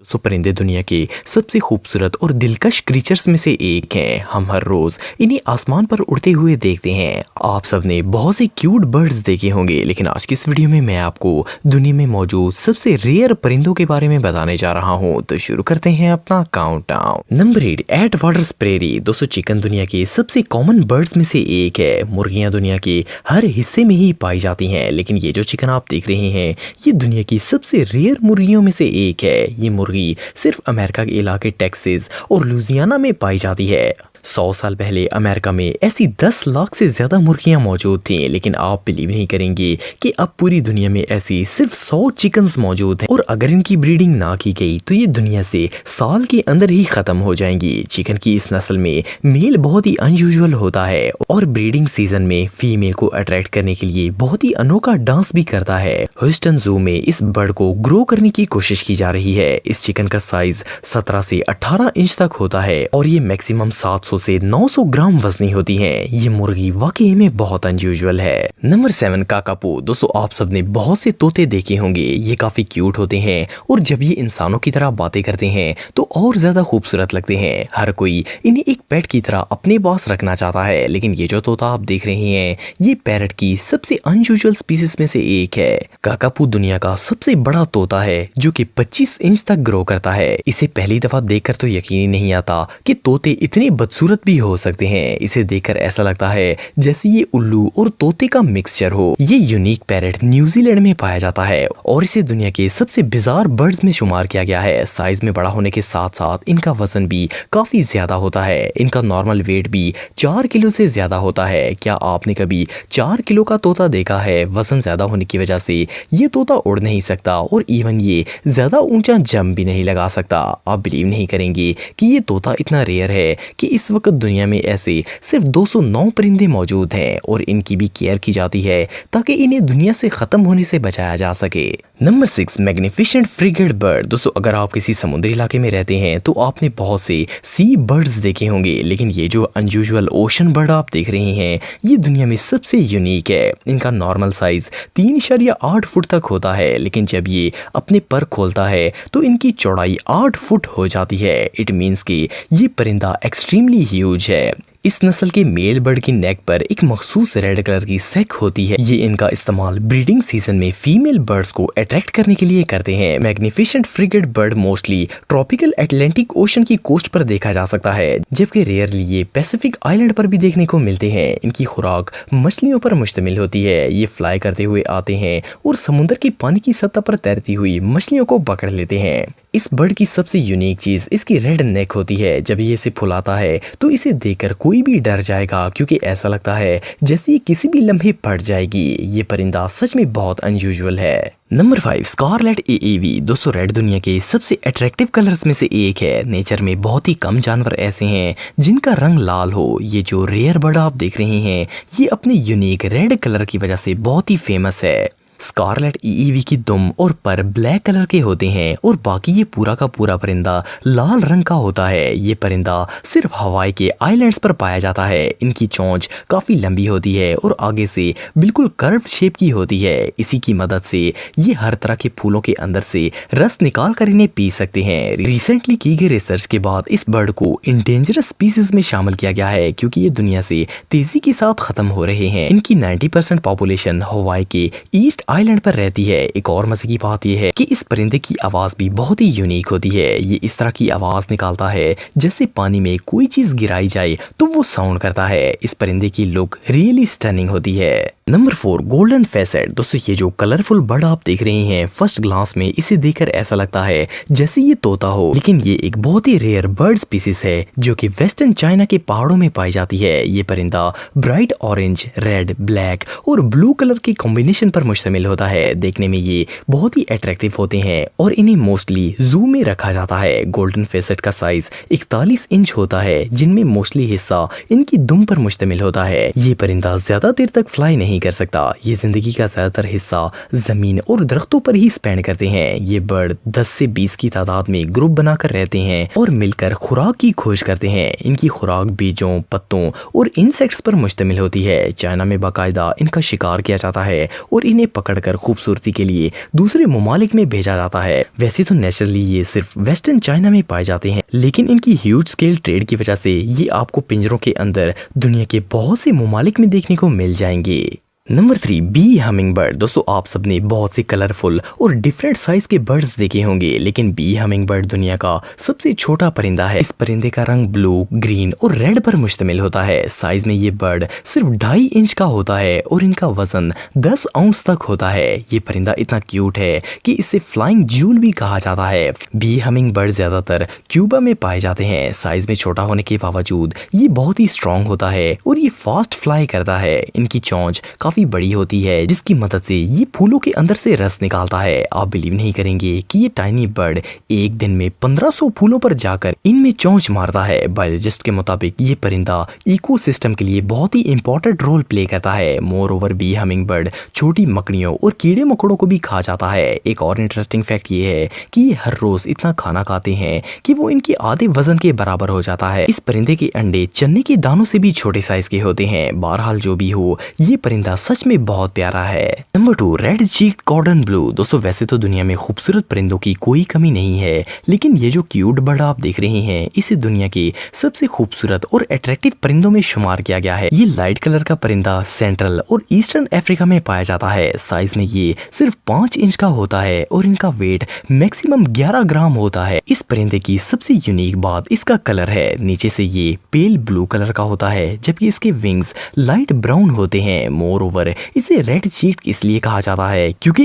सो परिंदे दुनिया के सबसे खूबसूरत और दिलकश क्रीचर्स में से एक हैं। हम हर रोज इन्हें आसमान पर उड़ते हुए देखते हैं। आप सबने बहुत से क्यूट बर्ड्स देखे होंगे, लेकिन आज की इस वीडियो में मैं आपको दुनिया में मौजूद सबसे रेयर परिंदों के बारे में बताने जा रहा हूं। तो शुरू करते हैं अपना countdown. Number 8, Attwater's prairie. दोस्तों, चिकन दुनिया के सबसे कॉमन बर्ड्स में से एक है। मुर्गियां दुनिया के हर हिस्से में ही पाई जाती हैं, लेकिन ये जो चिकन आप देख रहे हैं ये दुनिया की सबसे रेयर मुर्गियों में से एक है। ये मुर्गी सिर्फ अमेरिका के इलाके टेक्सास और लुजियाना में पाई जाती है। 100 साल पहले अमेरिका में ऐसी 10 लाख से ज्यादा मुर्गियां मौजूद थीं, लेकिन आप बिलीव नहीं करेंगे कि अब पूरी दुनिया में ऐसी सिर्फ 100 चिकन्स मौजूद हैं, और अगर इनकी ब्रीडिंग ना की गई तो ये दुनिया से साल के अंदर ही खत्म हो जाएंगी। चिकन की इस नस्ल में मेल बहुत ही अनयूजुअल होता है और ब्रीडिंग सीजन में फीमेल को अट्रैक्ट करने के लिए बहुत ही अनोखा डांस भी करता है। ह्यूस्टन जू में इस बर्ड को ग्रो करने की कोशिश की जा रही है। इस चिकन का साइज 17 से 18 इंच तक होता है और ये मैक्सिमम 700 से 900 ग्राम वजनी होती हैं। ये मुर्गी वाकई में बहुत अनयूजुअल है। नंबर 7, काकापू। दोस्तों, आप सबने बहुत से तोते देखे होंगे। ये काफी क्यूट होते हैं और जब ये इंसानों की तरह बातें करते हैं तो और ज्यादा खूबसूरत लगते हैं। हर कोई इन्हें एक पेट की तरह अपने पास रखना चाहता है, लेकिन ये जो तोता आप देख रहे हैं ये पैरट की सबसे अनयूजुअल स्पीसीज में से एक है। काकापू दुनिया का सबसे बड़ा तोता है जो कि 25 इंच तक ग्रो करता है। इसे पहली दफा देखकर तो यकीन ही नहीं आता कि तोते इतने बदसूरत भी हो सकते हैं। इसे देखकर ऐसा लगता है जैसे ये उल्लू और तोते का मिक्सचर हो। ये यूनिक पैरट न्यूजीलैंड में पाया जाता है और इसे दुनिया के सबसे बिजार बर्ड्स में शुमार किया गया है। साइज में बड़ा होने के साथ साथ इनका वजन भी काफी ज्यादा होता है। इनका नॉर्मल वेट भी 4 किलो से ज्यादा होता है। क्या आपने कभी 4 किलो का तोता देखा है? वजन ज्यादा होने की वजह से ये तोता उड़ नहीं सकता और इवन ये ज्यादा ऊंचा जंप भी नहीं लगा सकता। आप बिलीव नहीं करेंगे कि ये तोता इतना रेयर है कि इस वक्त दुनिया में ऐसे सिर्फ 209 परिंदे मौजूद हैं और इनकी भी केयर की जाती है ताकि इन्हें दुनिया से खत्म होने से बचाया जा सके। Number 6, magnificent frigate bird. दोस्तों, अगर आप किसी समुद्री इलाके में रहते हैं तो आपने बहुत से सी बर्ड्स देखे होंगे, लेकिन ये जो अनयूजुअल ओशन बर्ड आप देख रहे हैं ये दुनिया में सबसे यूनिक है। इनका नॉर्मल साइज 3.8 फुट तक होता है, लेकिन जब ये अपने पर खोलता है तो इनकी चौड़ाई 8 फुट हो जाती है। इट मीन्स कि ये परिंदा एक्सट्रीमली ह्यूज है। इस नस्ल के मेल बर्ड की नेक पर एक मखसूस रेड कलर की सेक होती है। ये इनका इस्तेमाल ब्रीडिंग सीजन में फीमेल बर्ड्स को अट्रैक्ट करने के लिए करते हैं। Magnificent frigate bird mostly tropical Atlantic ocean की कोस्ट पर देखा जा सकता है, जबकि रेयरली ये पैसिफिक आइलैंड पर भी देखने को मिलते हैं। इनकी खुराक मछलियों पर मुश्तमिल होती है। ये फ्लाई करते हुए आते हैं और समुद्र की पानी की सतह पर तैरती हुई मछलियों को पकड़ लेते हैं। इस बर्ड की सबसे यूनिक चीज इसकी रेड नेक होती है। जब ये इसे फुलाता है तो इसे देखकर कोई भी डर जाएगा, क्योंकि ऐसा लगता है जैसे ये किसी भी लम्हे फट जाएगी। ये परिंदा सच में बहुत अनयूजुअल है। नंबर 5, स्कारलेट एएवी। दोस्तों, रेड दुनिया के सबसे अट्रैक्टिव कलर्स में से एक है। नेचर में बहुत ही कम जानवर ऐसे हैं जिनका रंग लाल हो। ये जो रेयर बर्ड आप देख रहे हैं ये अपने यूनिक रेड कलर की वजह से बहुत ही फेमस है। स्कारलेट एएवी की दुम और पर ब्लैक कलर के होते हैं और बाकी ये पूरा का पूरा परिंदा लाल रंग का होता है। ये परिंदा सिर्फ हवाई के आइलैंड्स पर पाया जाता है। इनकी चोंच काफी लंबी होती है और आगे से बिल्कुल कर्व शेप की होती है। इसी की मदद से ये हर तरह के फूलों के अंदर से रस निकाल कर इन्हें पी सकते हैं। रिसेंटली की गई रिसर्च के बाद इस बर्ड को इंडेंजरस स्पीसीज में शामिल किया गया है, क्योंकि ये दुनिया से तेजी के साथ खत्म हो रहे हैं। इनकी 90% पॉपुलेशन हवाई के ईस्ट आइलैंड पर रहती है। एक और मजे की बात यह है कि इस परिंदे की आवाज भी बहुत ही यूनिक होती है। ये इस तरह की आवाज निकालता है जैसे पानी में कोई चीज गिराई जाए तो वो साउंड करता है। इस परिंदे की लुक रियली स्टनिंग होती है। Number 4, golden facet. दोस्तों, ये जो कलरफुल बर्ड आप देख रहे हैं फर्स्ट ग्लांस में इसे देखकर ऐसा लगता है जैसे ये तोता हो, लेकिन ये एक बहुत ही रेयर बर्ड स्पीसीज है जो कि वेस्टर्न चाइना के पहाड़ों में पाई जाती है। ये परिंदा ब्राइट ऑरेंज, रेड, ब्लैक और ब्लू कलर के कॉम्बिनेशन पर मुश्तमिल होता है। देखने में ये बहुत ही अट्रैक्टिव होते हैं और इन्हें मोस्टली जू में रखा जाता है। गोल्डन फेसेट का साइज 41 इंच होता है, जिनमें मोस्टली हिस्सा इनकी दुम पर मुश्तमिल होता है। ये परिंदा ज्यादा देर तक फ्लाई नहीं कर सकता। ये जिंदगी का ज्यादातर हिस्सा जमीन और दरख्तों पर ही स्पेंड करते हैं। ये बर्ड 10 से 20 की तादाद में ग्रुप बनाकर रहते हैं और मिलकर खुराक की खोज करते हैं। इनकी खुराक बीजों, पत्तों और इंसेक्ट्स पर मुश्तमिल होती है। चाइना में बाकायदा इनका शिकार किया जाता है और इन्हें पकड़कर खूबसूरती के लिए दूसरे ममालिक में भेजा जाता है। वैसे तो नेचुरली ये सिर्फ वेस्टर्न चाइना में पाए जाते हैं, लेकिन इनकी ह्यूज स्केल ट्रेड की वजह से ये आपको पिंजरों के अंदर दुनिया के बहुत से ममालिक में देखने को मिल जाएंगे। Number 3, bee hummingbird. दोस्तों आप सबने बहुत से कलरफुल और डिफरेंट साइज के बर्ड्स देखे होंगे, लेकिन बी हमिंग बर्ड दुनिया का सबसे छोटा परिंदा है। इस परिंदे का रंग ब्लू, ग्रीन और रेड पर मुश्तमिल होता है। साइज में ये बर्ड सिर्फ 2.5 इंच का होता है और इनका वजन 10 औंस तक होता है। ये परिंदा इतना क्यूट है कि इसे फ्लाइंग ज्यूल भी कहा जाता है। बी हमिंग बर्ड ज्यादातर क्यूबा में पाए जाते हैं। साइज में छोटा होने के बावजूद ये बहुत ही स्ट्रॉन्ग होता है और ये फास्ट फ्लाई करता है। इनकी चोंच काफी बड़ी होती है, जिसकी मदद से ये फूलों के अंदर से रस निकालता है। आप बिलीव नहीं करेंगे कि ये टाइनी बर्ड एक दिन में 1500 फूलों पर जाकर इनमें चोंच मारता है। बायोलॉजिस्ट के मुताबिक ये परिंदा इकोसिस्टम के लिए बहुत ही इंपॉर्टेंट रोल प्ले करता है। Moreover bee hummingbird छोटी मकड़ियों और कीड़े मकोड़ों को भी खा जाता है। एक और इंटरेस्टिंग फैक्ट ये है कि ये हर रोज इतना खाना खाते हैं कि वो इनके आधे वजन के बराबर हो जाता है। इस परिंदे के अंडे चने के दानों से भी छोटे साइज के होते हैं। बहरहाल जो भी हो, ये परिंदा सच में बहुत प्यारा है। Number 2, red चीक्ड कॉर्डन blue. दोस्तों वैसे तो दुनिया में खूबसूरत परिंदों की कोई कमी नहीं है, लेकिन ये जो क्यूट बर्ड आप देख रहे हैं, इसे दुनिया के सबसे खूबसूरत और अट्रैक्टिव परिंदों में शुमार किया गया है। ये लाइट कलर का परिंदा सेंट्रल और ईस्टर्न अफ्रीका में पाया जाता है। साइज में ये सिर्फ 5 इंच का होता है और इनका वेट मैक्सिमम 11 ग्राम होता है। इस परिंदे की सबसे यूनिक बात इसका कलर है। नीचे से ये पेल ब्लू कलर का होता है, जबकि इसके विंग्स लाइट ब्राउन होते हैं। मोर ओवर इसे रेड चीक इसलिए कहा जाता है क्योंकि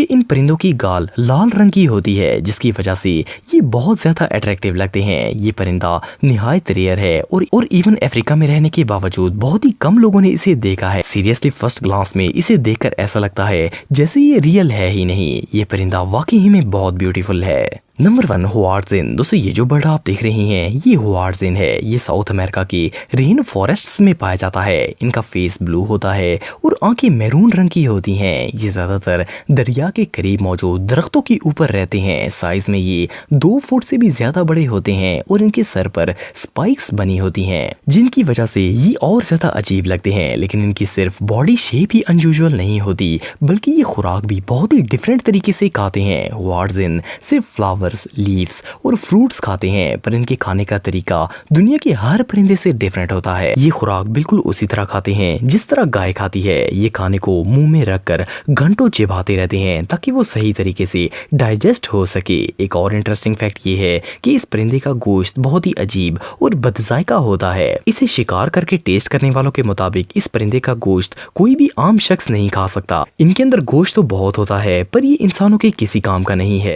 इन परिंदों की गाल लाल रंग की होती है, जिसकी वजह से ये बहुत ज्यादा अट्रैक्टिव लगते हैं। ये परिंदा निहायत रेयर है और इवन अफ्रीका में रहने के बावजूद बहुत ही कम लोगों ने इसे देखा है। सीरियसली फर्स्ट ग्लांस में इसे देखकर ऐसा लगता है जैसे ये रियल है ही नहीं। ये परिंदा वाकई में बहुत ब्यूटीफुल है। नंबर 1, हुआर्जिन। दोस्तों ये जो बर्ड आप देख रहे हैं, ये हुआर्जिन है। ये साउथ अमेरिका के रेन फॉरेस्ट्स में पाया जाता है। इनका फेस ब्लू होता है और आंखें मैरून रंग की होती हैं। ये ज्यादातर दरिया के करीब मौजूद दरख्तों के ऊपर रहते हैं। साइज में ये 2 फुट से भी ज्यादा बड़े होते हैं और इनके सर पर स्पाइक्स बनी होती हैं, जिनकी वजह से ये और ज्यादा अजीब लगते हैं। लेकिन इनकी सिर्फ बॉडी शेप ही अनयूजुअल नहीं होती, बल्कि ये खुराक भी बहुत ही डिफरेंट तरीके से खाते हैं। हुआर्जिन सिर्फ फ्लावर, लीव्स और फ्रूट्स खाते हैं, पर इनके खाने का तरीका दुनिया के हर परिंदे से डिफरेंट होता है। ये खुराक बिल्कुल उसी तरह खाते हैं जिस तरह गाय खाती है। ये खाने को मुंह में रखकर घंटों चिबाते रहते हैं ताकि वो सही तरीके से डाइजेस्ट हो सके। एक और इंटरेस्टिंग फैक्ट ये है कि इस परिंदे का गोश्त बहुत ही अजीब और बदजायका होता है। इसे शिकार करके टेस्ट करने वालों के मुताबिक इस परिंदे का गोश्त कोई भी आम शख्स नहीं खा सकता। इनके अंदर गोश्त तो बहुत होता है, पर ये इंसानों के किसी काम का नहीं है।